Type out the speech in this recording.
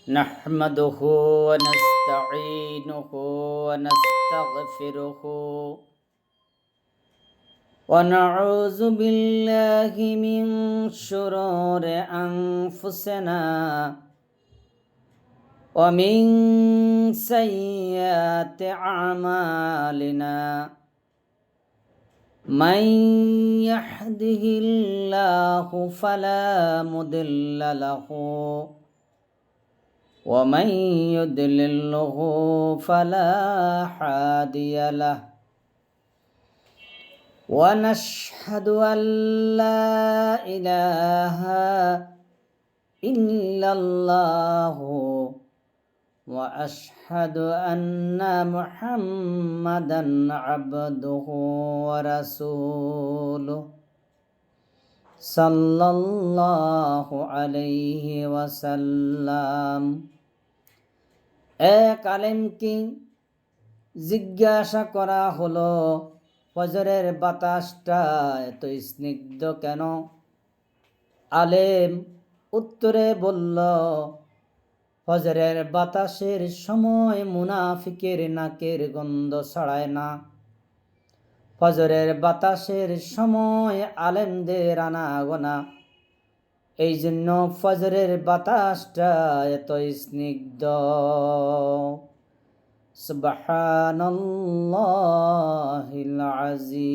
نحمده ونستعينه ونستغفره ونعوذ بالله من شرور أنفسنا ومن سيئات أعمالنا من يهده الله فلا مضل له ومن يضلله فلا هادي له ونشهد أن لا إله إلا الله وأشهد أن محمدا عبده ورسوله صلى الله عليه وسلم এক আলেমকে জিজ্ঞাসা করা হলো, ফজরের বাতাসটা এত স্নিগ্ধ কেন? আলেম উত্তরে বলল, ফজরের বাতাসের সময় মুনাফিকের নাকের গন্ধ ছড়ায় না। ফজরের বাতাসের সময় আলেমদের আনাগোনা, এই জন্য ফজরের বাতাসটা এত স্নিগ্ধ। সুবহানাল্লাহিল আযীম।